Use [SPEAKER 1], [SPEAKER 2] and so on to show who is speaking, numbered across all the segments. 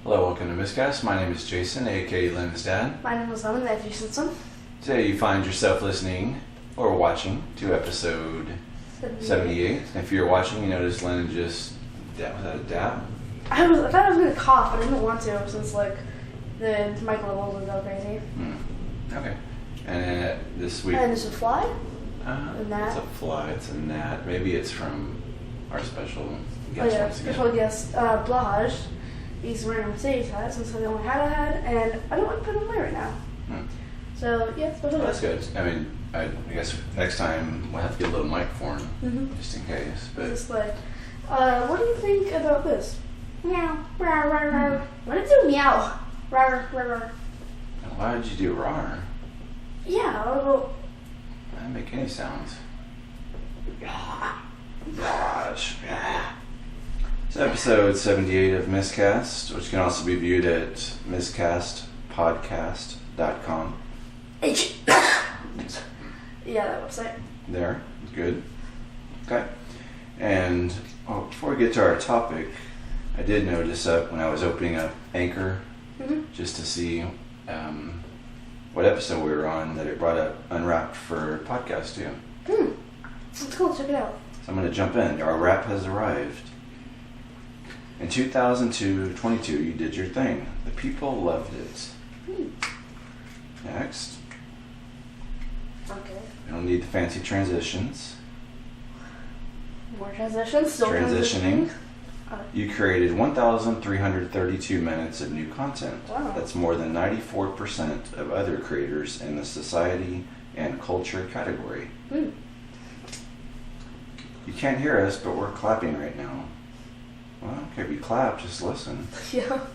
[SPEAKER 1] Hello, welcome to Miscast. My name is Jason, aka Lynn's dad.
[SPEAKER 2] My name is Lemon, Matthew Simpson.
[SPEAKER 1] Today you find yourself listening or watching to episode 78. If you're watching, you notice Lynn just was that a dab?
[SPEAKER 2] I thought I was going to cough, but I didn't want to since the mic levels would go crazy.
[SPEAKER 1] Okay. And this week...
[SPEAKER 2] And is it a fly?
[SPEAKER 1] A gnat? It's a fly, it's a gnat. Maybe it's from our special guest once again.
[SPEAKER 2] Special guest, Blahaj. He's wearing a Mercedes hat since the only hat I had, and I don't want to put him away right now. So, yeah, special
[SPEAKER 1] That's good. I mean, I guess next time we'll have to get a little mic for him, just in case. But
[SPEAKER 2] just what do you think about this? Meow. Rawr, rawr, rawr. What did it do? Meow. Rawr, rawr, rawr.
[SPEAKER 1] Why did you do rawr?
[SPEAKER 2] Yeah, a little...
[SPEAKER 1] I didn't make any sounds. Gosh. It's episode 78 of Miscast, which can also be viewed at miscastpodcast.com.
[SPEAKER 2] Yeah, that website.
[SPEAKER 1] There. Good. Okay. And before we get to our topic, I did notice when I was opening up Anchor, just to see what episode we were on, that it brought up Unwrapped for podcast too.
[SPEAKER 2] That's cool, check it out.
[SPEAKER 1] So I'm going to jump in. Our wrap has arrived. In 2022, you did your thing. The people loved it. Next.
[SPEAKER 2] Okay.
[SPEAKER 1] You don't need the fancy transitions.
[SPEAKER 2] More transitions? Still
[SPEAKER 1] Transitioning. You created 1,332 minutes of new content.
[SPEAKER 2] Wow.
[SPEAKER 1] That's more than 94% of other creators in the society and culture category. You can't hear us, but we're clapping right now. Well, okay, if you clap, just listen.
[SPEAKER 2] Yeah.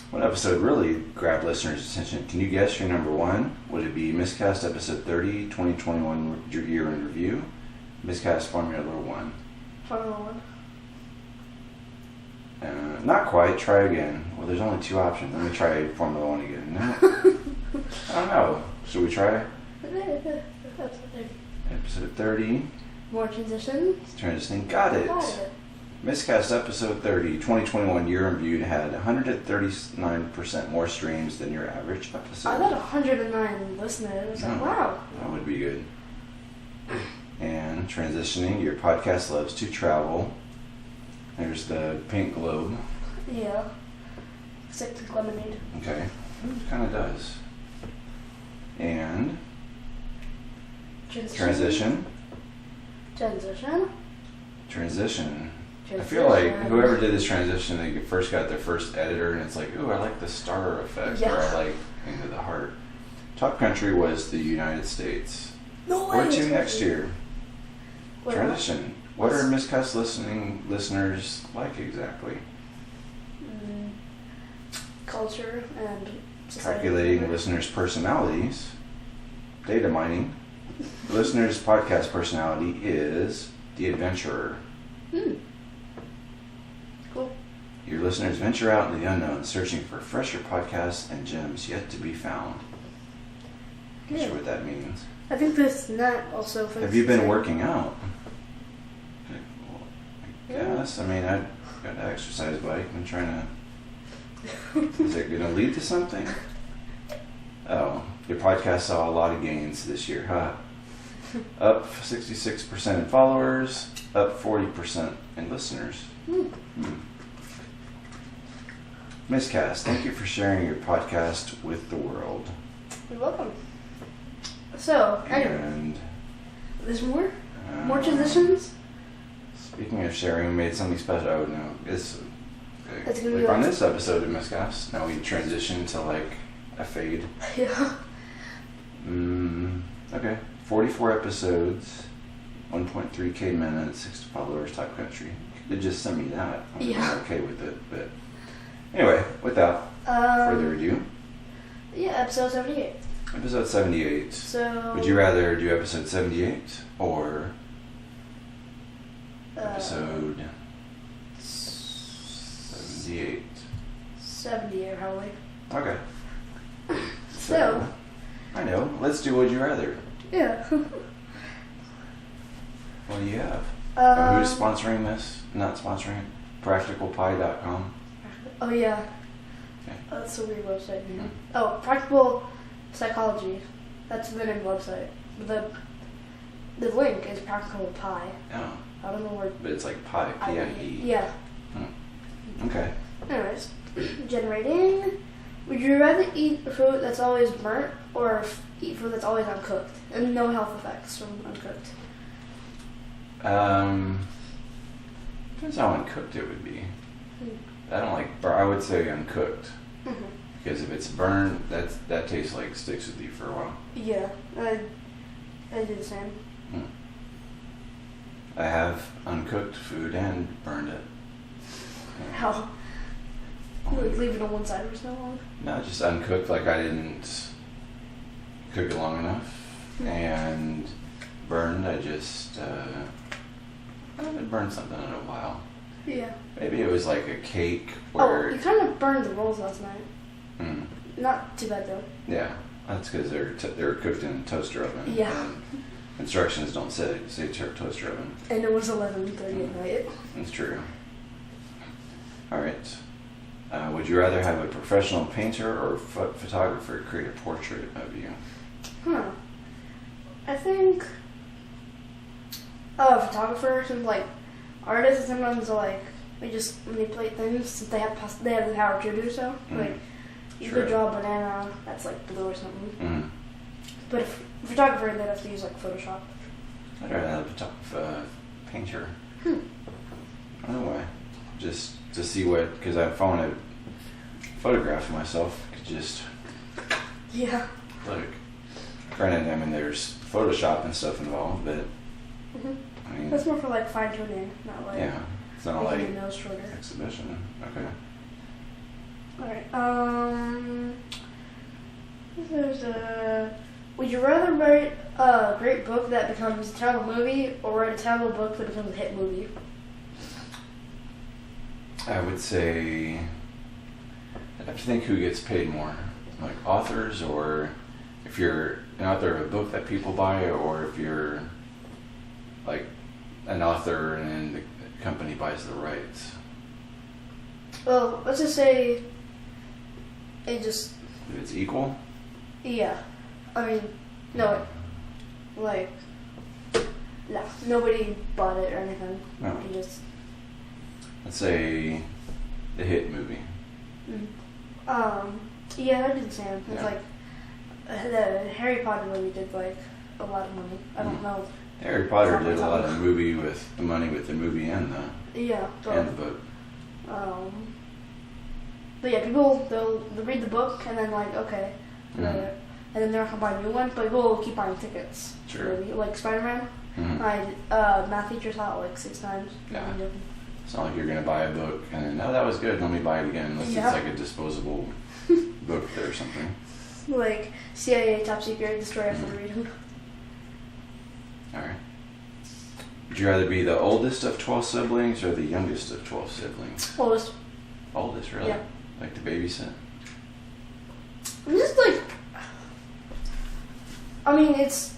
[SPEAKER 1] What episode really grabbed listeners' attention? Can you guess your number one? Would it be Miscast episode 30, 2021 year in review? Miscast Formula 1?
[SPEAKER 2] Formula 1.
[SPEAKER 1] Not quite. Try again. Well, there's only two options. Let me try Formula 1 again. No. I don't know. Should we try? Episode 30.
[SPEAKER 2] More transitions.
[SPEAKER 1] Transitioning. Got it. Miscast episode 30, 2021 year in review had 139% more streams than your average episode.
[SPEAKER 2] I got 109 listeners. Wow.
[SPEAKER 1] That would be good. And transitioning, your podcast loves to travel. There's the pink globe.
[SPEAKER 2] Yeah. Sick to lemonade.
[SPEAKER 1] Okay. It kind of does. And transition. I feel like whoever did this transition, they first got their first editor, and it's like, ooh, I like the star effect, or I like into the heart. Top country was the United States.
[SPEAKER 2] No way.
[SPEAKER 1] Where to next year?
[SPEAKER 2] Wait,
[SPEAKER 1] Transition. What are Miscast listeners like exactly?
[SPEAKER 2] Culture and society.
[SPEAKER 1] Calculating listeners' personalities. Data mining. The listener's podcast personality is the adventurer.
[SPEAKER 2] Cool.
[SPEAKER 1] Your listeners venture out into the unknown, searching for fresher podcasts and gems yet to be found. Not sure what that means.
[SPEAKER 2] I think this net also...
[SPEAKER 1] Have you been working out? I guess. I mean, I've got an exercise bike. I'm trying to... Is it going to lead to something? Oh, your podcast saw a lot of gains this year, huh? Up 66% in followers, up 40% in listeners. Miscast, thank you for sharing your podcast with the world.
[SPEAKER 2] You're welcome. So,
[SPEAKER 1] and
[SPEAKER 2] there's more? More transitions?
[SPEAKER 1] Speaking of sharing, we made something special. Oh, no. It's
[SPEAKER 2] gonna be
[SPEAKER 1] on this episode of Miscast, now we transition to a fade.
[SPEAKER 2] Yeah.
[SPEAKER 1] Okay. 44 episods, 1.3k minutes, 60 followers, top country. You could just send me that. I'm okay with it. But anyway, without further ado.
[SPEAKER 2] Yeah, episode 78.
[SPEAKER 1] Episode 78.
[SPEAKER 2] So...
[SPEAKER 1] Would you rather do episode 78 or episode 78?
[SPEAKER 2] 78, probably.
[SPEAKER 1] Okay.
[SPEAKER 2] So...
[SPEAKER 1] I know. Let's do Would You Rather.
[SPEAKER 2] Yeah.
[SPEAKER 1] What do you have? Who's sponsoring this? Not sponsoring it? PracticalPie.com.
[SPEAKER 2] Oh, yeah.
[SPEAKER 1] Okay.
[SPEAKER 2] That's a weird website.
[SPEAKER 1] Hmm.
[SPEAKER 2] Oh, Practical Psychology. That's the name of the website. The link is Practical Pie.
[SPEAKER 1] Oh.
[SPEAKER 2] I don't know where.
[SPEAKER 1] But it's like pie, P-I-E.
[SPEAKER 2] Yeah.
[SPEAKER 1] Okay.
[SPEAKER 2] Anyways, generating. Would you rather eat food that's always burnt or eat food that's always uncooked and no health effects from uncooked?
[SPEAKER 1] Depends how uncooked it would be. I don't like I would say uncooked.
[SPEAKER 2] Mm-hmm.
[SPEAKER 1] Because if it's burned, that tastes like sticks with you for a while.
[SPEAKER 2] Yeah, I do the same.
[SPEAKER 1] I have uncooked food and burned it.
[SPEAKER 2] How? Like leave it on one side for so long?
[SPEAKER 1] No, just uncooked, like I didn't cook it long enough. And burned, I just I haven't burned something in a while.
[SPEAKER 2] Yeah.
[SPEAKER 1] Maybe it was like a cake
[SPEAKER 2] Oh,
[SPEAKER 1] where...
[SPEAKER 2] you kind of burned the rolls last night.
[SPEAKER 1] Mm.
[SPEAKER 2] Not too bad though.
[SPEAKER 1] Yeah, that's because they're cooked in a toaster oven.
[SPEAKER 2] Yeah.
[SPEAKER 1] And instructions don't say toaster oven.
[SPEAKER 2] And it was 11:30 at night.
[SPEAKER 1] That's true. All right. Would you rather have a professional painter or photographer create a portrait of you?
[SPEAKER 2] I think a photographer, since like artists sometimes like they just manipulate things since they have the power to do so. Like you could draw a banana that's like blue or something.
[SPEAKER 1] Mm.
[SPEAKER 2] But a photographer, they'd have to use like Photoshop.
[SPEAKER 1] I'd rather have a painter. I don't know why. Just to see what, because if I want to photograph myself, I could just
[SPEAKER 2] Yeah.
[SPEAKER 1] look. Granted, I mean, there's Photoshop and stuff involved, but I mean,
[SPEAKER 2] That's more for like fine tuning, not like
[SPEAKER 1] yeah, it's not
[SPEAKER 2] making
[SPEAKER 1] like
[SPEAKER 2] your nose shorter.
[SPEAKER 1] exhibition. Okay.
[SPEAKER 2] Alright, would you rather write a great book that becomes a terrible movie or write a terrible book that becomes a hit movie?
[SPEAKER 1] I would say, I'd have to think who gets paid more, like authors, or if you're an author of a book that people buy, or if you're like an author and then the company buys the rights.
[SPEAKER 2] Well, let's just say if
[SPEAKER 1] it's equal?
[SPEAKER 2] Yeah. I mean, no, like, no, nobody bought it or anything.
[SPEAKER 1] No.
[SPEAKER 2] You just...
[SPEAKER 1] Let's say the hit movie.
[SPEAKER 2] Yeah, I did the same. It's
[SPEAKER 1] Yeah.
[SPEAKER 2] like, the Harry Potter movie did like a lot of money. I don't know.
[SPEAKER 1] Harry Potter did a lot of movie with the money with the movie and the book.
[SPEAKER 2] But yeah, people they'll read the book and then like okay, and then they're not gonna buy a new one. But people will keep buying tickets.
[SPEAKER 1] Sure.
[SPEAKER 2] Maybe. Like Spider-Man, my math teacher saw it like 6 times.
[SPEAKER 1] Yeah. It's not like you're gonna buy a book and then that was good. Let me buy it again. Unless it's like a disposable book or something.
[SPEAKER 2] Like CIA top secret, destroy after the reading.
[SPEAKER 1] All right. Would you rather be the oldest of 12 siblings or the youngest of 12 siblings?
[SPEAKER 2] Oldest.
[SPEAKER 1] Oldest, really?
[SPEAKER 2] Yeah.
[SPEAKER 1] Like to babysit?
[SPEAKER 2] I'm just like, I mean, it's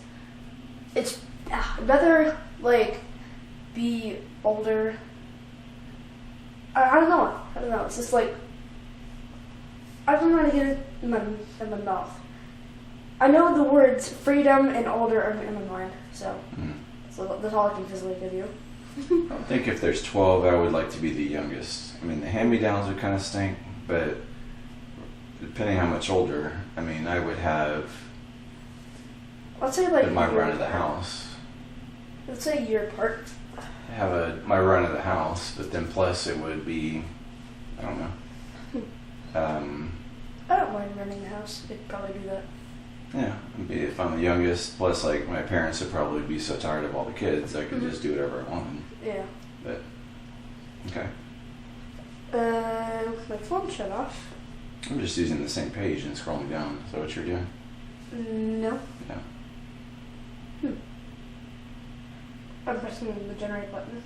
[SPEAKER 2] better like be older. I don't know. It's just like I don't know how to get it in my mouth. I know the words freedom and older are in my mind, so that's all I can physically give you.
[SPEAKER 1] I think if there's 12, I would like to be the youngest. I mean, the hand-me-downs would kind of stink, but depending how much older, I mean, I would have
[SPEAKER 2] Let's say like
[SPEAKER 1] my run of the house.
[SPEAKER 2] Let's say a year apart.
[SPEAKER 1] Have my run of the house, but then plus it would be, I don't know.
[SPEAKER 2] I don't mind running the house. They'd probably do that.
[SPEAKER 1] Yeah, if I'm the youngest, plus like my parents would probably be so tired of all the kids, I could just do whatever I wanted.
[SPEAKER 2] Yeah.
[SPEAKER 1] But okay.
[SPEAKER 2] My phone shut off.
[SPEAKER 1] I'm just using the same page and scrolling down. Is that what you're doing?
[SPEAKER 2] No.
[SPEAKER 1] Yeah.
[SPEAKER 2] I'm pressing the generate button.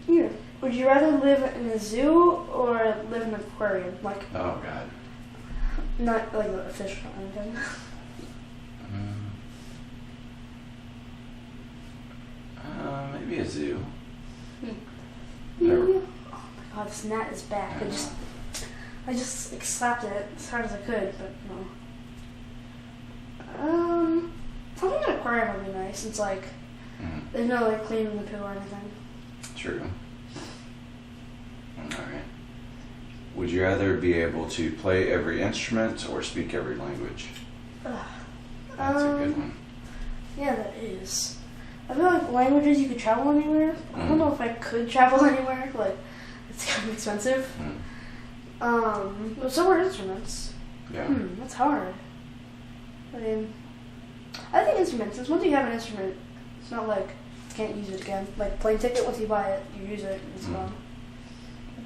[SPEAKER 1] Mm-hmm.
[SPEAKER 2] Yeah. Would you rather live in a zoo or live in an aquarium? Like,
[SPEAKER 1] Oh God.
[SPEAKER 2] not like a fish or anything.
[SPEAKER 1] Maybe a zoo.
[SPEAKER 2] Yeah.
[SPEAKER 1] Never.
[SPEAKER 2] Oh my God, this gnat is back. I just like, slapped it as hard as I could, but no. Something in an aquarium would be nice. It's like there's no like cleaning the poo or anything.
[SPEAKER 1] True. All right. Would you rather be able to play every instrument or speak every language? That's a good one.
[SPEAKER 2] Yeah, that is. I feel like languages you could travel anywhere. I don't know if I could travel anywhere. Like, it's kind of expensive. But so are instruments.
[SPEAKER 1] Yeah.
[SPEAKER 2] That's hard. I mean, I think instruments, since once you have an instrument, it's not like you can't use it again. Like, plane ticket, once you buy it, you use it, it's fun.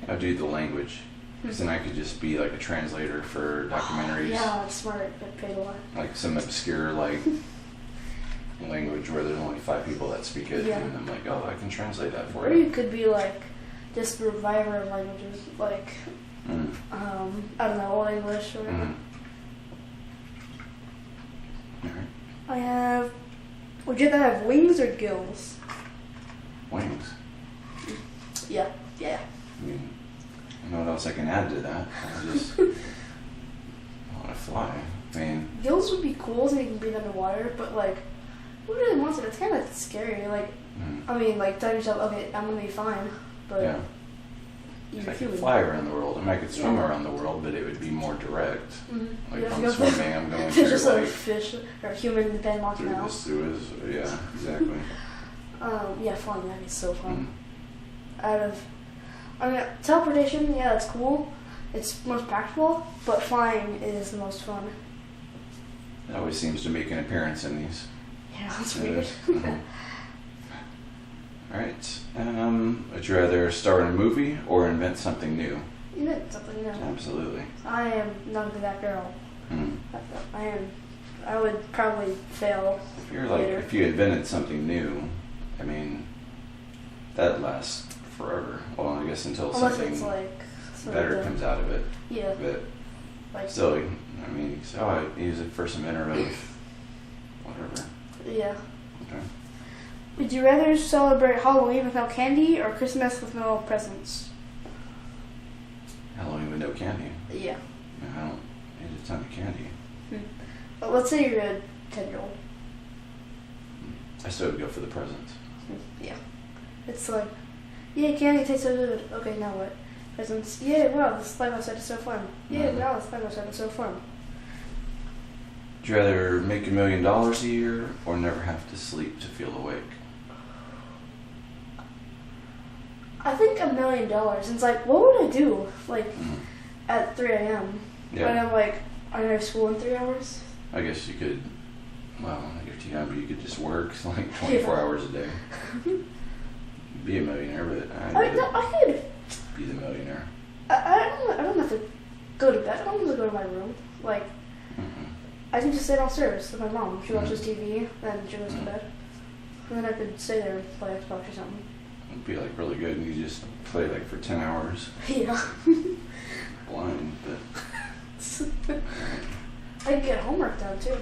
[SPEAKER 1] I'd do the language. Because then I could just be like a translator for documentaries.
[SPEAKER 2] Yeah, that's smart. Get paid a lot.
[SPEAKER 1] Like some obscure like language where there's only 5 people that speak it, and I'm like, oh, I can translate that for you.
[SPEAKER 2] Or you could be like just the reviver of languages, like I don't know, Old English or whatever.
[SPEAKER 1] Alright.
[SPEAKER 2] Would you rather have wings or gills?
[SPEAKER 1] Wings.
[SPEAKER 2] Yeah.
[SPEAKER 1] I mean, I don't know what else I can add to that. I want to fly. I mean,
[SPEAKER 2] gills would be cool so you can breathe underwater, but like, who really wants it? It's kind of scary. Like, I mean, like, tell yourself, okay, I'm gonna be fine, but
[SPEAKER 1] yeah. I could fly around the world. I mean, I could swim around the world, but it would be more direct. Like, if I'm swimming, I'm going through,
[SPEAKER 2] just
[SPEAKER 1] like,
[SPEAKER 2] fish or human in the Panama Canal.
[SPEAKER 1] Yeah, exactly.
[SPEAKER 2] Yeah, flying, that'd be so fun. Teleportation, yeah, that's cool. It's most practical, but flying is the most fun.
[SPEAKER 1] It always seems to make an appearance in these.
[SPEAKER 2] Yeah, that's weird.
[SPEAKER 1] Alright. Would you rather start a movie or invent something new?
[SPEAKER 2] Invent something new.
[SPEAKER 1] Absolutely.
[SPEAKER 2] I am not that girl. I would probably fail.
[SPEAKER 1] If you invented something new, I mean, that lasts forever. Well, I guess until something
[SPEAKER 2] it's like
[SPEAKER 1] better comes out of it.
[SPEAKER 2] Yeah.
[SPEAKER 1] But
[SPEAKER 2] like,
[SPEAKER 1] still, I mean, I use it for some of whatever.
[SPEAKER 2] Yeah.
[SPEAKER 1] Okay.
[SPEAKER 2] Would you rather celebrate Halloween with no candy or Christmas with no presents?
[SPEAKER 1] Halloween with no candy.
[SPEAKER 2] Yeah.
[SPEAKER 1] I don't need a ton of candy.
[SPEAKER 2] But let's say you're a 10-year-old.
[SPEAKER 1] I still would go for the presents.
[SPEAKER 2] Yeah. It's like, yeah, candy tastes so good. Okay, now what? Presents. Yeah, wow, this Lego set is so fun. Yeah, wow, this Lego set is so fun.
[SPEAKER 1] Would you rather make $1 million a year or never have to sleep to feel awake?
[SPEAKER 2] I think $1 million. It's like, what would I do? Like, at 3 a.m.
[SPEAKER 1] Yeah.
[SPEAKER 2] When I'm like, I have school in 3 hours?
[SPEAKER 1] I guess you could, well, you're too young, but you could just work like 24 hours a day. Be a millionaire, but
[SPEAKER 2] I could
[SPEAKER 1] be the millionaire.
[SPEAKER 2] I don't have to go to bed. I don't have to go to my room. Like, I can just stay downstairs with my mom. She watches TV, then she goes to bed. And then I could stay there and play Xbox or something.
[SPEAKER 1] It'd be like really good, and you just play like for 10 hours.
[SPEAKER 2] Yeah.
[SPEAKER 1] Blind, but
[SPEAKER 2] I could get homework done too.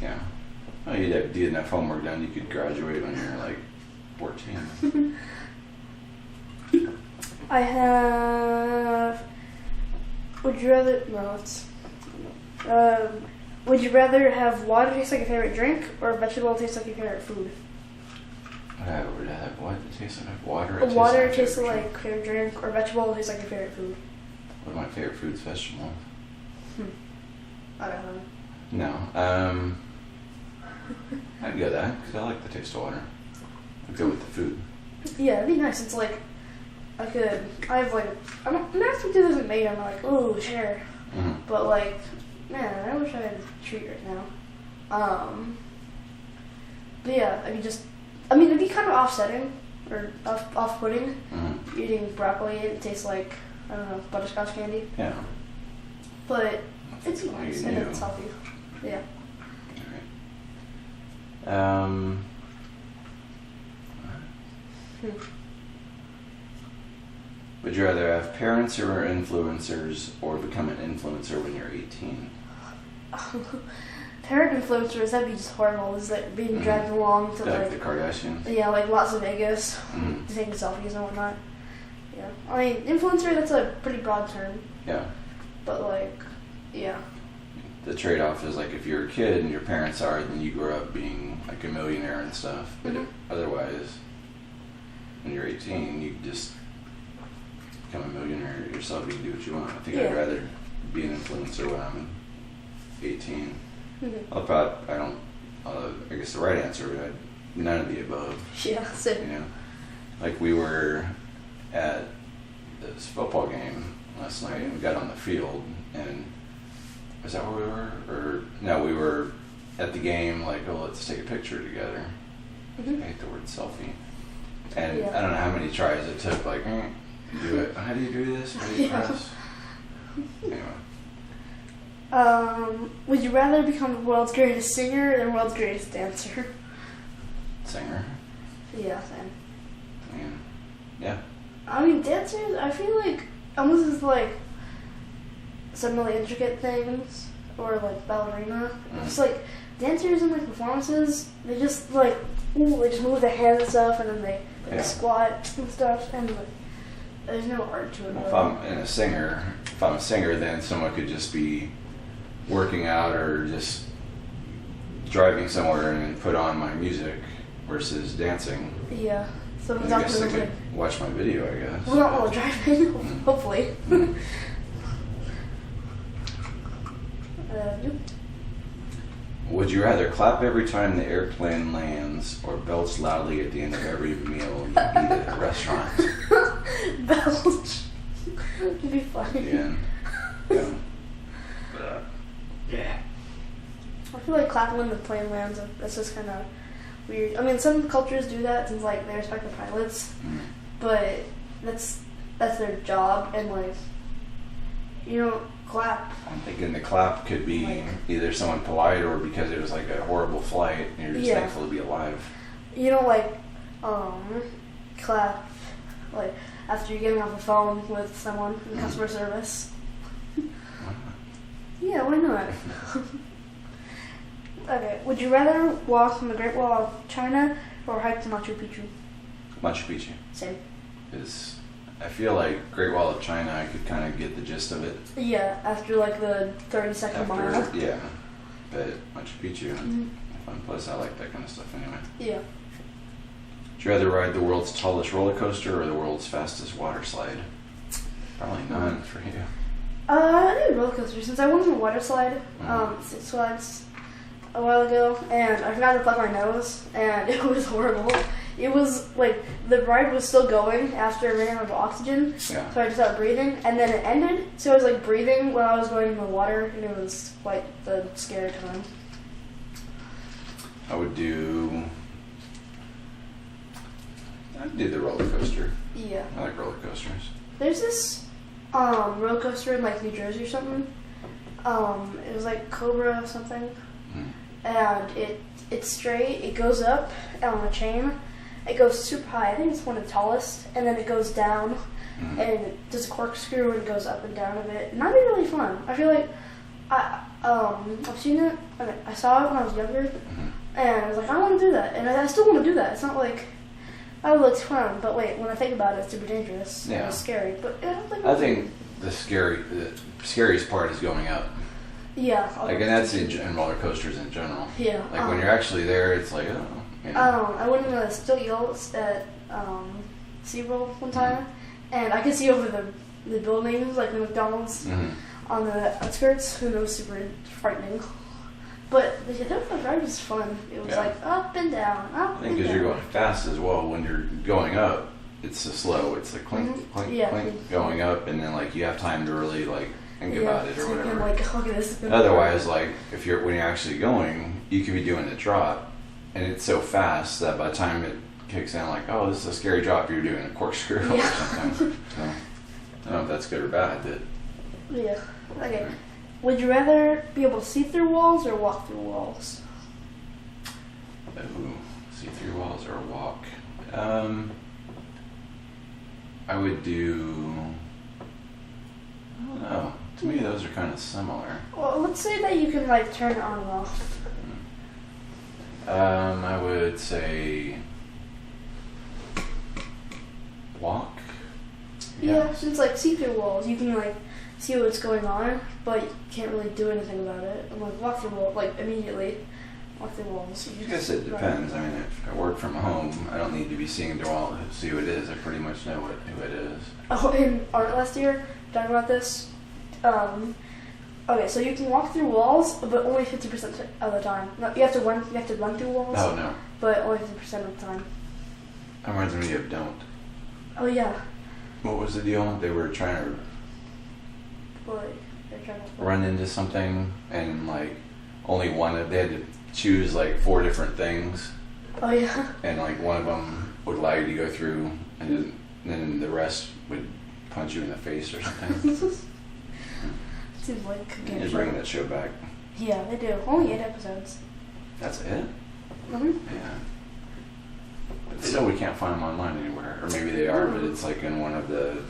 [SPEAKER 1] yeah. Oh, you'd have enough homework done. You could graduate when you're like 14.
[SPEAKER 2] I have. Would you rather? No, it's. Would you rather have water taste like your favorite drink or vegetable taste like your favorite food?
[SPEAKER 1] Would I have what? It tastes like water?
[SPEAKER 2] Water tastes like your favorite drink or vegetable taste like your favorite food?
[SPEAKER 1] What are my favorite foods? Vegetables.
[SPEAKER 2] I don't know.
[SPEAKER 1] No. I'd go that because I like the taste of water. I'd go with the food.
[SPEAKER 2] Yeah, it'd be nice. It's like I have like I'm not something that isn't made. I'm like, ooh, sure. But like, man, I wish I had a treat right now. But yeah, it'd be kind of offsetting or off-putting. Eating broccoli, it tastes like, I don't know, butterscotch candy.
[SPEAKER 1] Yeah.
[SPEAKER 2] But it's nice and it's healthy. Yeah.
[SPEAKER 1] All right. Would you rather have parents who are influencers or become an influencer when you're 18?
[SPEAKER 2] Parent influencers, that'd be just horrible. Is like being dragged along to
[SPEAKER 1] like the Kardashians?
[SPEAKER 2] Yeah, like Las Vegas, taking selfies and whatnot. Yeah. I mean, influencer, that's a pretty broad term.
[SPEAKER 1] Yeah.
[SPEAKER 2] But, like, yeah.
[SPEAKER 1] The trade-off is, like, if you're a kid and your parents are, then you grow up being, like, a millionaire and stuff. But otherwise, when you're 18, you just become a millionaire yourself. You can do what you want. I think I'd rather be an influencer when I'm 18. I guess the right answer would be none of the above.
[SPEAKER 2] Yeah, same.
[SPEAKER 1] You know, like we were at this football game last night and we got on the field and is that where we were? Or no, we were at the game like, oh, let's take a picture together. I hate the word selfie. And I don't know how many tries it took, like, do it. How do you do this? How do you press? Anyway.
[SPEAKER 2] Would you rather become the world's greatest singer or the world's greatest dancer?
[SPEAKER 1] Singer.
[SPEAKER 2] Yeah, same.
[SPEAKER 1] Yeah.
[SPEAKER 2] I mean, dancers, I feel like, unless it's like some really intricate things, or like ballerina, it's like dancers in like performances, they just like, they just move their hands and stuff, and then they squat and stuff, and like, there's no art to it.
[SPEAKER 1] Well, if I'm a singer, then someone could just be working out or just driving somewhere and put on my music versus dancing.
[SPEAKER 2] Yeah. So
[SPEAKER 1] I guess they could watch my video, I guess.
[SPEAKER 2] Well, not while driving, hopefully.
[SPEAKER 1] Would you rather clap every time the airplane lands or belch loudly at the end of every meal you eat at a restaurant?
[SPEAKER 2] Belch. It'd be funny.
[SPEAKER 1] Yeah.
[SPEAKER 2] I feel like clapping when the plane lands, that's just kind of weird. I mean, some cultures do that since, like, they respect the pilots, but that's their job, and, like, you don't clap.
[SPEAKER 1] I'm thinking the clap could be like, either someone polite or because it was, like, a horrible flight, and you're just thankful to be alive.
[SPEAKER 2] You don't, like, clap, like, after you're getting off the phone with someone in customer service. Yeah, why not? Okay, would you rather walk on the Great Wall of China or hike to Machu Picchu?
[SPEAKER 1] Machu Picchu.
[SPEAKER 2] Same.
[SPEAKER 1] Because I feel like Great Wall of China, I could kind of get the gist of it.
[SPEAKER 2] Yeah, after like the 30-second mile.
[SPEAKER 1] Yeah, but Machu Picchu, a fun place. I like that kind of stuff anyway.
[SPEAKER 2] Yeah.
[SPEAKER 1] Would you rather ride the world's tallest roller coaster or the world's fastest water slide? Probably none for you.
[SPEAKER 2] I did a roller coaster since I went on a water slide, Six Flags, a while ago, and I forgot to plug my nose, and it was horrible. It was like the ride was still going after I ran out of oxygen, so I just started breathing, and then it ended. So I was like breathing while I was going in the water, and it was quite the scary time.
[SPEAKER 1] I'd do the roller coaster.
[SPEAKER 2] Yeah.
[SPEAKER 1] I like roller coasters.
[SPEAKER 2] There's this roller coaster in like New Jersey or something. It was like Cobra or something. And it's straight, it goes up on a chain, it goes super high, I think it's one of the tallest, and then it goes down, and it does a corkscrew and goes up and down a bit, and that'd be really fun. I feel like, I've seen it, I saw it when I was younger, and I was like, I want to do that, and I still want to do that. It's not like, oh, it looks fun, but wait, when I think about it, it's super dangerous, and it's scary, but I think
[SPEAKER 1] the scariest part is going up.
[SPEAKER 2] Yeah.
[SPEAKER 1] Like, and that's in roller coasters in general.
[SPEAKER 2] Yeah.
[SPEAKER 1] Like, when you're actually there, it's like, oh. You know.
[SPEAKER 2] I went in the Still Eels at SeaWorld one time, and I could see over the buildings, like the McDonald's, on the outskirts, and it was super frightening. But the ride was fun. It was like up and down, up
[SPEAKER 1] I think because you're going fast as well. When you're going up, it's so slow. It's like clink, clink, clink, going up, and then, like, you have time to really, like, think about it or whatever.
[SPEAKER 2] Like, look at this.
[SPEAKER 1] Otherwise, like, when you're actually going, you could be doing a drop, and it's so fast that by the time it kicks in, like, oh, this is a scary drop, you're doing a corkscrew or something. So, I don't know if that's good or bad, but...
[SPEAKER 2] Yeah. Okay. Would you rather be able to see through walls or walk through walls?
[SPEAKER 1] Ooh, see through walls or walk. I would do... I don't know. To me, those are kind of similar.
[SPEAKER 2] Well, let's say that you can, like, turn it on and off.
[SPEAKER 1] I would say walk.
[SPEAKER 2] Yeah, since like see-through walls, you can like see what's going on, but you can't really do anything about it. And like walk through wall, like immediately walk through walls.
[SPEAKER 1] I guess it depends. I mean, if I work from home, I don't need to be seeing the wall to see who it is. I pretty much know who it is.
[SPEAKER 2] Oh, in art last year, talking about this. Okay, so you can walk through walls, but only 50% of the time. No, you have to run through walls.
[SPEAKER 1] Oh no.
[SPEAKER 2] But only 50% of the time.
[SPEAKER 1] That reminds me of Don't.
[SPEAKER 2] Oh yeah.
[SPEAKER 1] What was the deal? They were trying to run into something, and like only they had to choose like 4 different things.
[SPEAKER 2] Oh yeah.
[SPEAKER 1] And like one of them would allow you to go through, and then the rest would punch you in the face or something.
[SPEAKER 2] Seems like a game
[SPEAKER 1] They're
[SPEAKER 2] show.
[SPEAKER 1] bringing that show back.
[SPEAKER 2] Yeah, they do. Only 8 episodes.
[SPEAKER 1] That's it?
[SPEAKER 2] Mhm.
[SPEAKER 1] Yeah. But still, we can't find them online anywhere. Or maybe they are, but it's like in one of the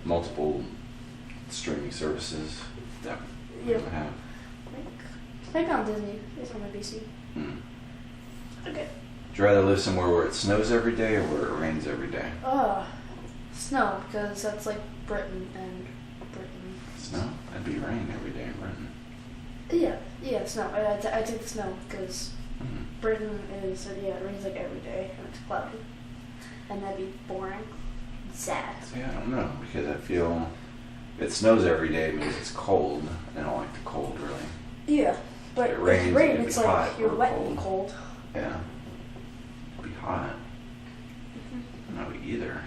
[SPEAKER 1] multiple streaming services that we don't have.
[SPEAKER 2] Like on Disney. It's on NBC. Okay.
[SPEAKER 1] Would you rather live somewhere where it snows every day or where it rains every day?
[SPEAKER 2] Snow, because that's like Britain and Britain.
[SPEAKER 1] Snow? That'd be rain every day in Britain.
[SPEAKER 2] Yeah, snow. I take the snow because Britain is, it rains like every day and it's cloudy. And that'd be boring. Sad.
[SPEAKER 1] See, I don't know, because I feel if it snows every day, it means it's cold. I don't like the cold, really.
[SPEAKER 2] Yeah, but
[SPEAKER 1] If it rains,
[SPEAKER 2] if rain,
[SPEAKER 1] it'd be
[SPEAKER 2] it's
[SPEAKER 1] hot
[SPEAKER 2] like you're
[SPEAKER 1] or
[SPEAKER 2] wet
[SPEAKER 1] cold.
[SPEAKER 2] and cold.
[SPEAKER 1] Yeah. It'd be hot. No, either.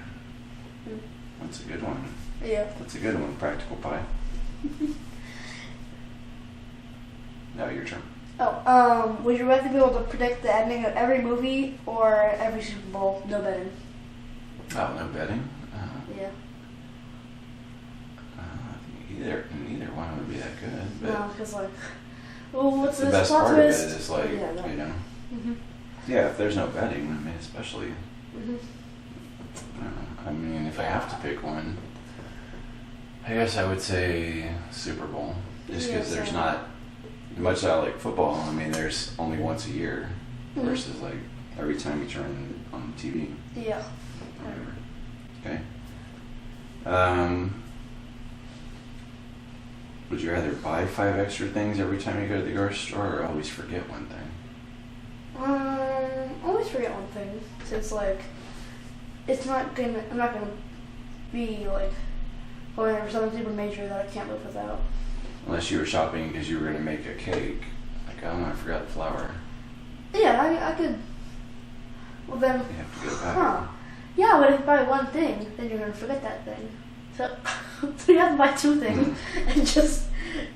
[SPEAKER 1] That's a good one.
[SPEAKER 2] Yeah.
[SPEAKER 1] That's a good one, Practical Pie. Now your turn.
[SPEAKER 2] Would you rather be able to predict the ending of every movie or every Super Bowl? No betting.
[SPEAKER 1] Oh, no betting?
[SPEAKER 2] Yeah.
[SPEAKER 1] Neither one would be that good. But
[SPEAKER 2] No, because like, well, what's
[SPEAKER 1] the
[SPEAKER 2] this
[SPEAKER 1] best
[SPEAKER 2] plot
[SPEAKER 1] part of it
[SPEAKER 2] twist?
[SPEAKER 1] is like,
[SPEAKER 2] Yeah, no.
[SPEAKER 1] you know.
[SPEAKER 2] Mhm.
[SPEAKER 1] Yeah, if there's no betting, I mean, especially,
[SPEAKER 2] Mhm.
[SPEAKER 1] I don't know. I mean, if I have to pick one, I guess I would say Super Bowl. Just because
[SPEAKER 2] Yeah,
[SPEAKER 1] there's
[SPEAKER 2] same.
[SPEAKER 1] not, much as I like football, I mean, there's only once a year
[SPEAKER 2] Mhm.
[SPEAKER 1] versus like every time you turn on the TV.
[SPEAKER 2] Yeah.
[SPEAKER 1] Whatever. Okay. Would you rather buy 5 extra things every time you go to the grocery store or always forget one thing?
[SPEAKER 2] Always forget one thing. Since like, I'm not gonna be like going over something super major that I can't live without.
[SPEAKER 1] Unless you were shopping because you were going to make a cake. Like, oh, I forgot the flour.
[SPEAKER 2] Yeah, I could. Well then.
[SPEAKER 1] You have to get it back.
[SPEAKER 2] Yeah, but if you buy one thing, then you're gonna forget that thing. So, so you have to buy 2 things and just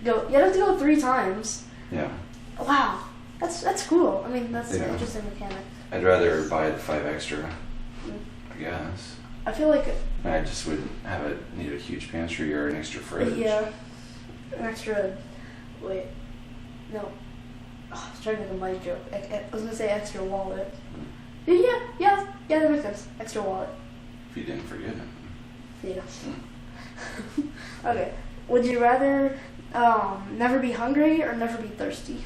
[SPEAKER 2] go. You have to go 3 times.
[SPEAKER 1] Yeah.
[SPEAKER 2] Wow, that's cool. I mean, that's
[SPEAKER 1] Yeah.
[SPEAKER 2] an interesting mechanic.
[SPEAKER 1] I'd rather buy the 5 extra, I guess.
[SPEAKER 2] I feel like
[SPEAKER 1] I just would need a huge pantry or an extra fridge.
[SPEAKER 2] yeah, an extra. Wait, no. Oh, I was trying to make a money joke. I was gonna say extra wallet. Yeah, that makes sense. Extra wallet.
[SPEAKER 1] If you didn't forget it.
[SPEAKER 2] Yeah. Okay. Would you rather never be hungry or never be thirsty?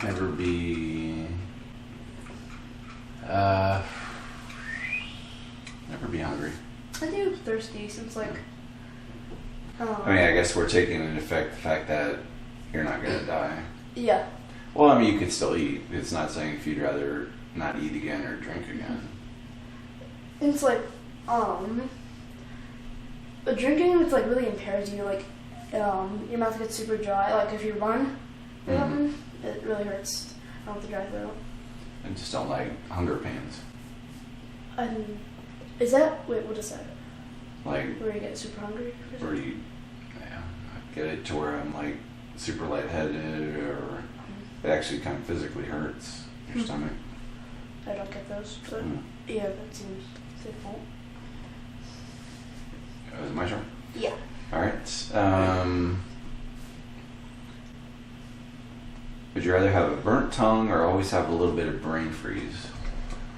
[SPEAKER 1] Never be hungry.
[SPEAKER 2] I do thirsty since like.
[SPEAKER 1] I mean, I guess we're taking into effect the fact that you're not gonna die.
[SPEAKER 2] Yeah.
[SPEAKER 1] Well, I mean, you could still eat. It's not saying if you'd rather not eat again or drink again.
[SPEAKER 2] It's like, drinking, it's like really impairs you. Like, your mouth gets super dry. Like if you run, it really hurts. I want the dry throat.
[SPEAKER 1] I just don't like hunger pains.
[SPEAKER 2] Is that what is that?
[SPEAKER 1] Like
[SPEAKER 2] Where you get super hungry?
[SPEAKER 1] where you, I get it to where I'm like super lightheaded, or it actually kind of physically hurts your stomach.
[SPEAKER 2] I don't get those, but yeah, that seems simple.
[SPEAKER 1] Is it my turn?
[SPEAKER 2] Yeah.
[SPEAKER 1] All right. Would you rather have a burnt tongue or always have a little bit of brain freeze?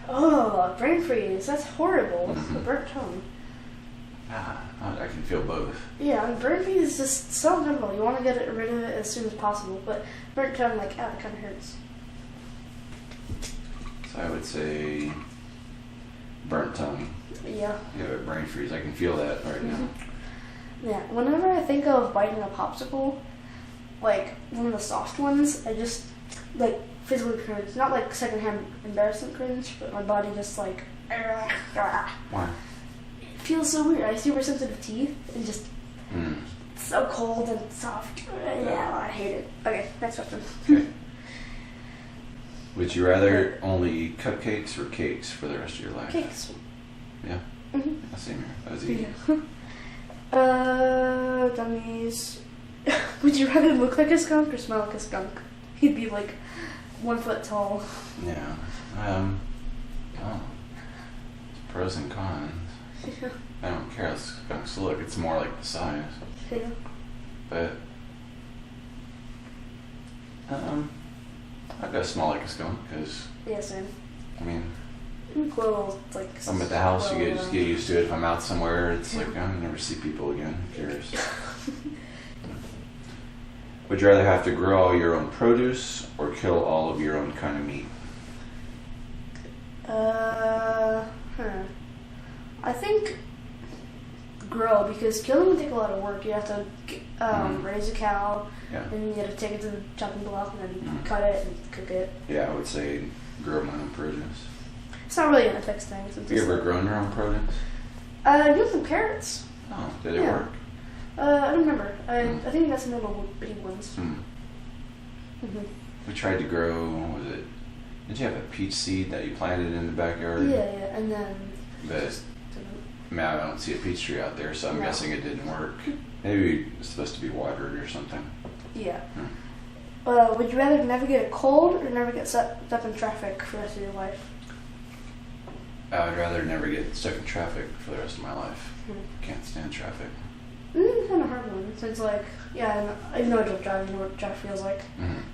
[SPEAKER 2] Oh, brain freeze. That's horrible. A burnt tongue.
[SPEAKER 1] I can feel both.
[SPEAKER 2] Yeah, and burnt freeze is just so uncomfortable. You want to get rid of it as soon as possible, but burnt tongue, like, it kind of hurts.
[SPEAKER 1] So I would say burnt tongue.
[SPEAKER 2] Yeah.
[SPEAKER 1] You have a brain freeze. I can feel that right now.
[SPEAKER 2] Yeah. Whenever I think of biting a popsicle, like one of the soft ones, I just like physically cringe. Not like secondhand embarrassment cringe, but my body just like.
[SPEAKER 1] Why?
[SPEAKER 2] It feels so weird. I have super sensitive teeth and just it's so cold and soft. Yeah, I hate it. Okay, next question.
[SPEAKER 1] Okay. Would you rather only eat cupcakes or cakes for the rest of your life?
[SPEAKER 2] Cakes.
[SPEAKER 1] Yeah.
[SPEAKER 2] Mm-hmm.
[SPEAKER 1] Same here. That was easy.
[SPEAKER 2] Gummies. Would you rather look like a skunk or smell like a skunk? He'd be like 1 foot tall.
[SPEAKER 1] Yeah. Pros and cons.
[SPEAKER 2] Yeah.
[SPEAKER 1] I don't care how skunks look. It's more like the size.
[SPEAKER 2] Yeah.
[SPEAKER 1] But I'd go smell like a skunk because
[SPEAKER 2] Yeah, same.
[SPEAKER 1] I mean,
[SPEAKER 2] Cool, like.
[SPEAKER 1] if I'm at the house, you just get used to it. If I'm out somewhere, it's like I never see people again. Who cares? Would you rather have to grow all your own produce or kill all of your own kind of meat?
[SPEAKER 2] I think grow, because killing would take a lot of work. You have to raise a cow, and you have to take it to the chopping block and then cut it and cook it.
[SPEAKER 1] Yeah, I would say grow my own produce.
[SPEAKER 2] It's not really an ethics thing.
[SPEAKER 1] Have you ever grown your own produce?
[SPEAKER 2] I grew some carrots.
[SPEAKER 1] Oh, did it work?
[SPEAKER 2] I don't remember. I think I got some little bitty ones.
[SPEAKER 1] We tried to grow, what was it? Did you have a peach seed that you planted in the backyard?
[SPEAKER 2] Yeah, and then...
[SPEAKER 1] But, I don't see a peach tree out there, so I'm guessing it didn't work. Maybe it's supposed to be watered or something.
[SPEAKER 2] Yeah. Would you rather never get a cold or never get stuck in traffic for the rest of your life?
[SPEAKER 1] I would rather never get stuck in traffic for the rest of my life. Can't stand traffic.
[SPEAKER 2] Kind of hard one. Since I know I don't drive, I know what traffic feels like.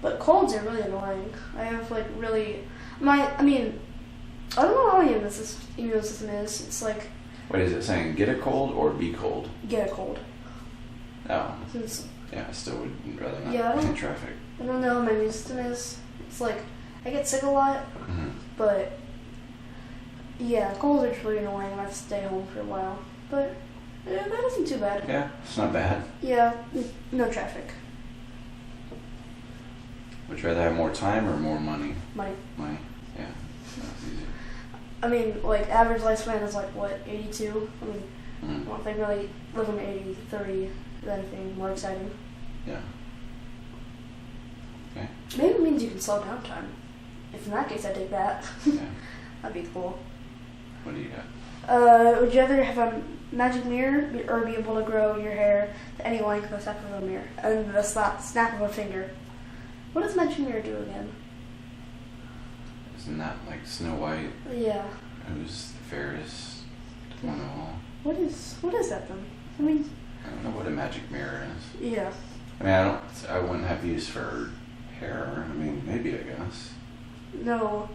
[SPEAKER 2] But colds are really annoying. I have I don't know how your immune system is. It's like...
[SPEAKER 1] What is it saying? Get a cold or be cold?
[SPEAKER 2] Get a cold.
[SPEAKER 1] Oh.
[SPEAKER 2] Since,
[SPEAKER 1] I still would rather not be in traffic.
[SPEAKER 2] I don't know how my immune system is. It's like, I get sick a lot, but colds are just really annoying and I have to stay home for a while. But that isn't too bad.
[SPEAKER 1] Yeah, it's not bad.
[SPEAKER 2] Yeah, no traffic.
[SPEAKER 1] Would you rather have more time or more money?
[SPEAKER 2] Money.
[SPEAKER 1] Money, yeah. That's easy.
[SPEAKER 2] Average lifespan is 82? I don't think really living 80, 30 is anything more exciting.
[SPEAKER 1] Yeah. Okay.
[SPEAKER 2] Maybe it means you can slow down time. If in that case, I'd take that.
[SPEAKER 1] Yeah.
[SPEAKER 2] That'd be cool.
[SPEAKER 1] What do you got?
[SPEAKER 2] Would you rather have a magic mirror or be able to grow your hair to any length with the snap of a mirror? And the snap of a finger. What does magic mirror do again?
[SPEAKER 1] Isn't that like Snow White?
[SPEAKER 2] Yeah.
[SPEAKER 1] Who's the fairest one of all?
[SPEAKER 2] What is that then?
[SPEAKER 1] I don't know what a magic mirror is.
[SPEAKER 2] Yeah.
[SPEAKER 1] I wouldn't have use for hair. Maybe I guess.
[SPEAKER 2] No.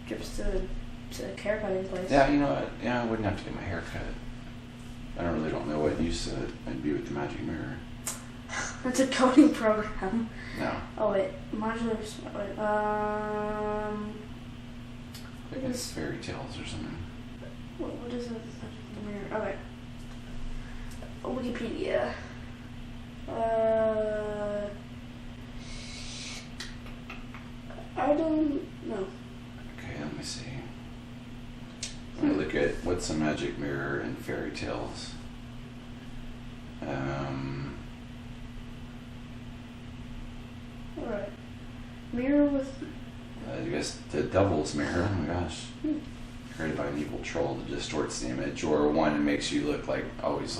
[SPEAKER 2] Trips to the haircutting place.
[SPEAKER 1] Yeah, you know what? Yeah, I wouldn't have to get my hair cut. I really don't know what use I'd be with the magic mirror.
[SPEAKER 2] It's a coding program.
[SPEAKER 1] No.
[SPEAKER 2] Oh wait, modular.
[SPEAKER 1] I guess fairy tales or something.
[SPEAKER 2] What is a mirror? Okay. Wikipedia. I don't know.
[SPEAKER 1] Okay, let me see. Let me look at what's a magic mirror in fairy tales.
[SPEAKER 2] Alright. Mirror with...
[SPEAKER 1] I guess the devil's mirror. Oh my gosh. Created by an evil troll that distorts the image, or one that makes you look always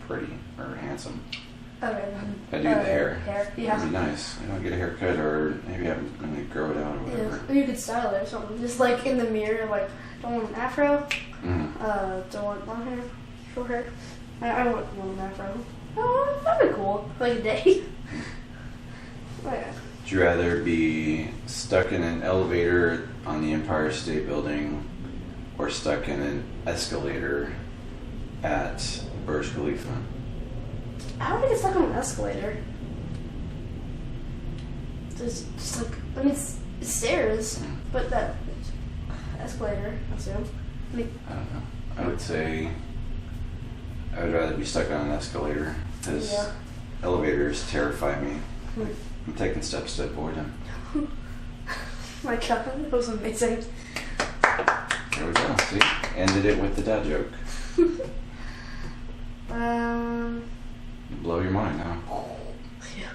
[SPEAKER 1] pretty or handsome.
[SPEAKER 2] Okay.
[SPEAKER 1] I do the hair.
[SPEAKER 2] Yeah.
[SPEAKER 1] That'd be nice. Get a haircut, or maybe I'm gonna grow it out or whatever.
[SPEAKER 2] Yeah. You could style it or something. Just in the mirror, don't want an afro. Don't want long hair, short hair. I don't want an afro. Oh, that'd be cool. A day. Oh yeah.
[SPEAKER 1] Would you rather be stuck in an elevator on the Empire State Building or stuck in an escalator at Burj Khalifa?
[SPEAKER 2] How would I get stuck on an escalator? There's just it's stairs, but that escalator, I assume.
[SPEAKER 1] I don't know. I would say I would rather be stuck on an escalator because elevators terrify me. I'm taking steps to avoid them.
[SPEAKER 2] My God, that was amazing.
[SPEAKER 1] There we go. See? Ended it with the dad joke. Blow your mind, huh?
[SPEAKER 2] Yeah.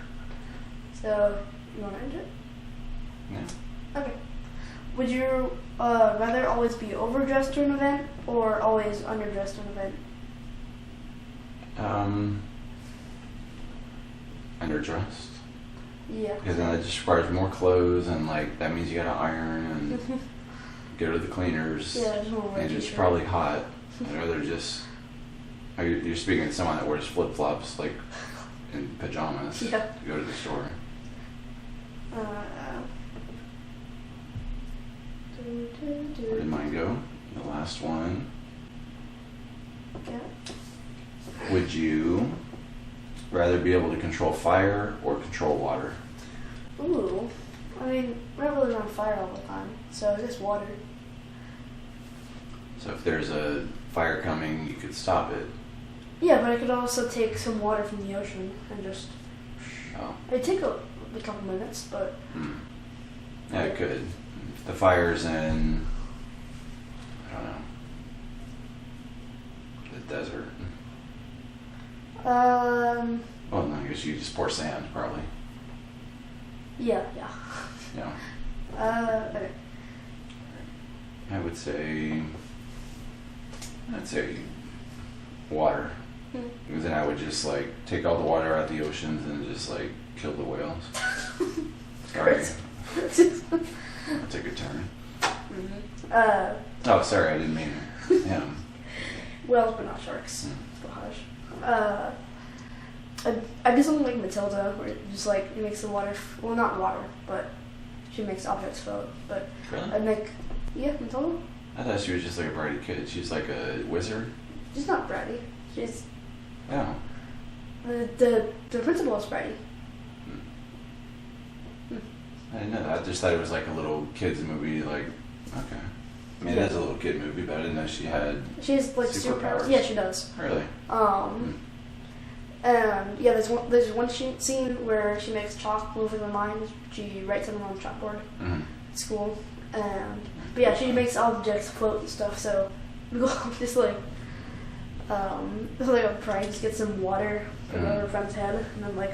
[SPEAKER 2] So, you want to end it?
[SPEAKER 1] Yeah.
[SPEAKER 2] Okay. Would you rather always be overdressed to an event or always underdressed to an event?
[SPEAKER 1] Underdressed.
[SPEAKER 2] Yeah.
[SPEAKER 1] Because then it just requires more clothes, and like that means you gotta iron and go to the cleaners.
[SPEAKER 2] Yeah, just more
[SPEAKER 1] and it's probably hot. I'd rather just. You're speaking to someone that wears flip flops, like in pajamas, to go to the store. Where did mine go? The last one.
[SPEAKER 2] Yeah.
[SPEAKER 1] Would you rather be able to control fire or control water?
[SPEAKER 2] Ooh. I mean, we're not really on fire all the time, so I guess water.
[SPEAKER 1] So if there's a fire coming, you could stop it.
[SPEAKER 2] Yeah, but I could also take some water from the ocean and just...
[SPEAKER 1] Oh.
[SPEAKER 2] It'd take a couple minutes, but...
[SPEAKER 1] Yeah, it could. If the fire's in... I don't know. The desert. Well, no, I guess you just pour sand, probably.
[SPEAKER 2] Yeah.
[SPEAKER 1] Yeah.
[SPEAKER 2] Okay.
[SPEAKER 1] I would say... water. Because then I would just like take all the water out of the oceans and just like kill the whales. Sorry. That's a good turn. Oh, sorry, I didn't mean him.
[SPEAKER 2] Whales, but not sharks. Blahaj. I do something like Matilda, where it just like it makes the water. Well, not water, but she makes objects float. But
[SPEAKER 1] Really?
[SPEAKER 2] I'd make Matilda.
[SPEAKER 1] I thought she was just like a bratty kid. She's like a wizard.
[SPEAKER 2] She's not bratty. She's
[SPEAKER 1] Oh.
[SPEAKER 2] the principal is bratty.
[SPEAKER 1] I didn't know that. I just thought it was like a little kids movie. Like, okay. I mean, it is a little kid movie, but I didn't know she had.
[SPEAKER 2] She has like superpowers. Yeah, she does.
[SPEAKER 1] Really?
[SPEAKER 2] And yeah, there's one scene where she makes chalk move in her mind. She writes something on a chalkboard at school. But yeah, she makes objects float and stuff. So we go just like a prank, just get some water from her friend's head, and then like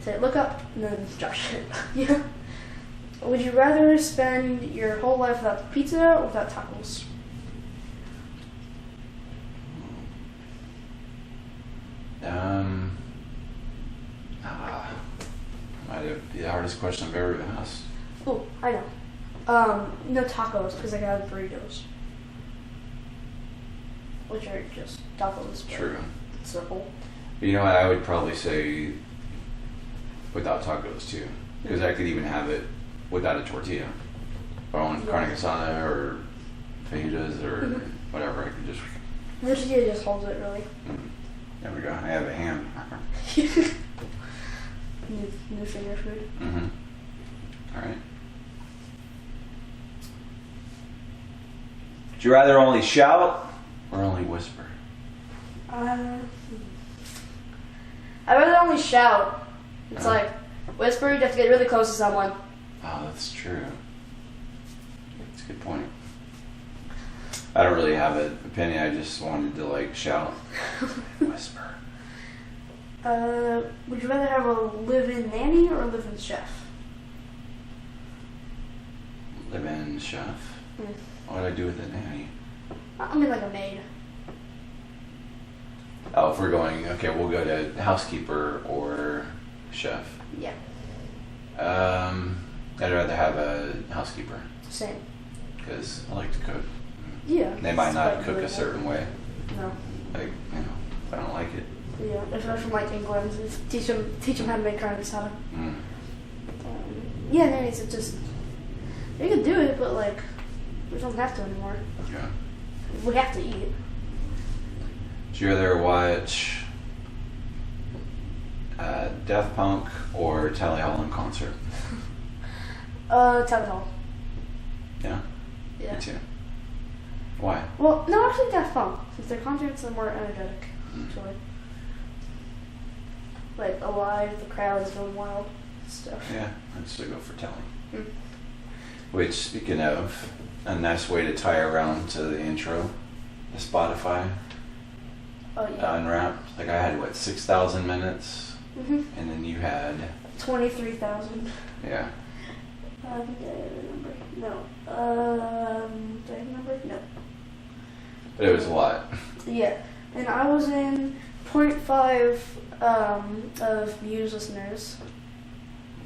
[SPEAKER 2] say look up, and then drop shit. Yeah. Would you rather spend your whole life without pizza or without tacos?
[SPEAKER 1] Might have the hardest question I've ever been asked.
[SPEAKER 2] Oh, I know. No tacos, because I can have burritos. Which are just tacos.
[SPEAKER 1] True.
[SPEAKER 2] Circle.
[SPEAKER 1] But you know what? I would probably say without tacos too, because I could even have it without a tortilla. If I want carne asada or fajitas or whatever, I could just.
[SPEAKER 2] The tortilla just holds it, really.
[SPEAKER 1] There we go. I have a ham.
[SPEAKER 2] New finger food.
[SPEAKER 1] All right. Would you rather only shout or only whisper?
[SPEAKER 2] I'd rather only shout. It's like whisper. You have to get really close to someone.
[SPEAKER 1] Oh, that's true. That's a good point. I don't really have an opinion. I just wanted to like shout, whisper.
[SPEAKER 2] Would you rather have a live-in nanny or a live-in chef?
[SPEAKER 1] Live-in chef? What would I do with a nanny?
[SPEAKER 2] I mean, like a maid.
[SPEAKER 1] Oh, if we're going, okay, we'll go to housekeeper or chef.
[SPEAKER 2] Yeah.
[SPEAKER 1] I'd rather have a housekeeper.
[SPEAKER 2] Same.
[SPEAKER 1] Because I like to cook.
[SPEAKER 2] Yeah.
[SPEAKER 1] They might not cook a certain way.
[SPEAKER 2] No.
[SPEAKER 1] Like, if I don't like it.
[SPEAKER 2] Yeah, if they're from like England, teach them how to make carne asada. Yeah, nannies, it just they can do it, but like we don't have to anymore.
[SPEAKER 1] Yeah.
[SPEAKER 2] We have to eat.
[SPEAKER 1] Would you rather watch Daft Punk or Tally Hall in concert?
[SPEAKER 2] Town hall.
[SPEAKER 1] Yeah?
[SPEAKER 2] Yeah.
[SPEAKER 1] Me too. Why?
[SPEAKER 2] Well, no, actually Daft Punk, since their concerts are more energetic, actually. Like, alive, the crowd is going wild, stuff.
[SPEAKER 1] Yeah, I'd still go for Telly.
[SPEAKER 2] Mm.
[SPEAKER 1] Which, speaking of, a nice way to tie around to the intro, the Spotify
[SPEAKER 2] Oh, yeah.
[SPEAKER 1] Unwrapped. Like, I had, 6,000 minutes?
[SPEAKER 2] Mm-hmm.
[SPEAKER 1] And then you had...
[SPEAKER 2] 23,000.
[SPEAKER 1] Yeah.
[SPEAKER 2] Do I have a number? No. Do I have a number? No.
[SPEAKER 1] But it was a lot.
[SPEAKER 2] Yeah. And I was in 0.5 of Muse listeners.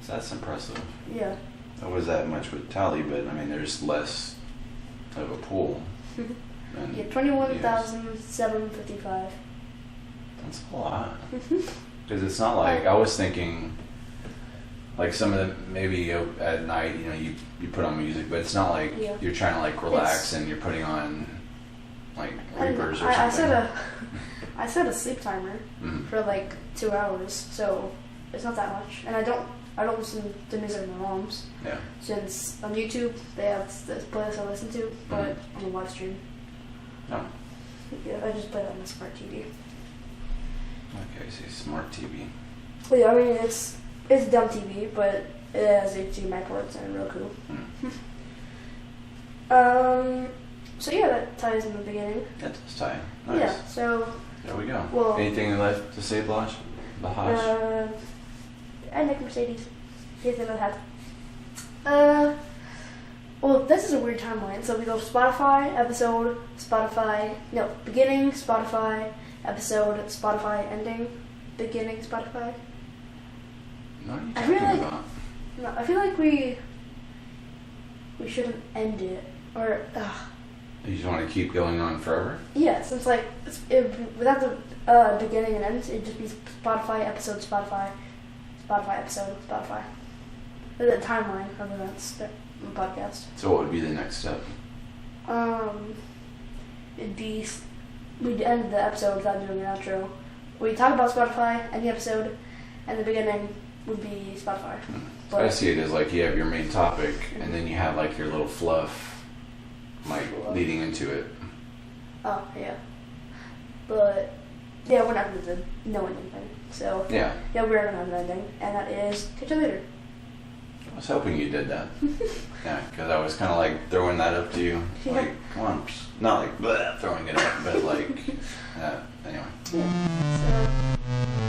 [SPEAKER 1] So that's impressive.
[SPEAKER 2] Yeah.
[SPEAKER 1] That was that much with Tally, but I mean, there's less of a pool.
[SPEAKER 2] Yeah, 21,755.
[SPEAKER 1] That's a lot. Because it's not like, I was thinking, like some of them, maybe at night, you put on music, but it's not like you're trying to like relax and you're putting on like Reapers or something.
[SPEAKER 2] I set a sleep timer for like 2 hours, so it's not that much. And I don't listen to music on my mom's.
[SPEAKER 1] Yeah. Since
[SPEAKER 2] on YouTube they have this playlist I listen to, but on the live stream.
[SPEAKER 1] No.
[SPEAKER 2] Yeah, I just play it on my smart TV.
[SPEAKER 1] Okay, so smart TV.
[SPEAKER 2] Well, yeah, I mean it's dumb TV, but it has HDMI ports and Roku. So yeah, that ties in the beginning.
[SPEAKER 1] That does tie. Nice.
[SPEAKER 2] Yeah, so...
[SPEAKER 1] There we go.
[SPEAKER 2] Well,
[SPEAKER 1] anything left to say, Blahaj?
[SPEAKER 2] I like Mercedes. Here's another hat. Well, this is a weird timeline. So we go Spotify, episode, Spotify... No, beginning, Spotify, episode, Spotify, ending, beginning, Spotify.
[SPEAKER 1] What are you talking about?
[SPEAKER 2] No, I feel like we shouldn't end it. Or...
[SPEAKER 1] You just want to keep going on forever?
[SPEAKER 2] Yeah, since like without the beginning and end, it'd just be Spotify episode, Spotify episode, Spotify. The timeline of events, the podcast.
[SPEAKER 1] So what would be the next step?
[SPEAKER 2] It'd be we'd end the episode without doing an outro. We talk about Spotify, end the episode, and the beginning would be Spotify.
[SPEAKER 1] So I see it as like you have your main topic, and then you have like your little fluff. Like leading into it.
[SPEAKER 2] Oh, yeah. But, yeah, we're not going to know anything. So,
[SPEAKER 1] yeah,
[SPEAKER 2] we're going to have an ending, and that is catch you later.
[SPEAKER 1] I was hoping you did that. Yeah, because I was kind of like throwing that up to you. Like, come on. Not like bleh, throwing it up, but like, anyway.
[SPEAKER 2] Yeah, so...